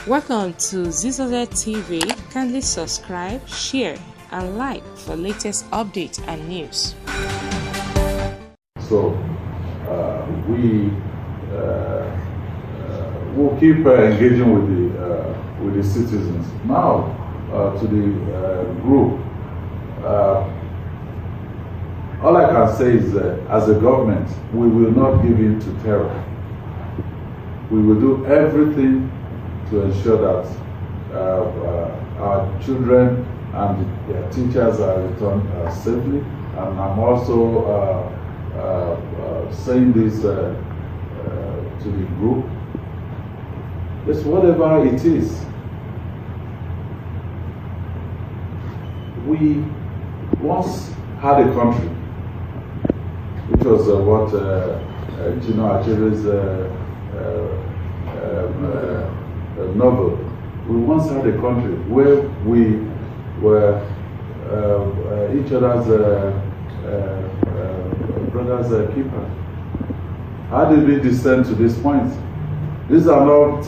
Welcome to ZZZ TV. Kindly subscribe, share, and like for latest updates and news. So we will keep engaging with the citizens. Now to the group. All I can say is as a government, we will not give in to terror. We will do everything to ensure that our children and their teachers are returned safely. And I'm also saying this to the group. It's whatever it is. We once had a country, which was what Gino Achere's novel. We once had a country where we were each other's brothers' keepers. How did we descend to this point? These are not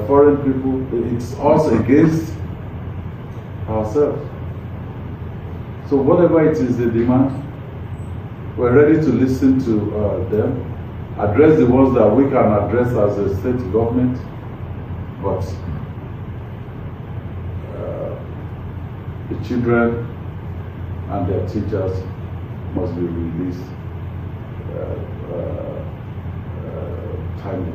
foreign people. It's us against ourselves. So whatever it is they demand, we're ready to listen to them, address the ones that we can address as a state government, but the children and their teachers must be released timely.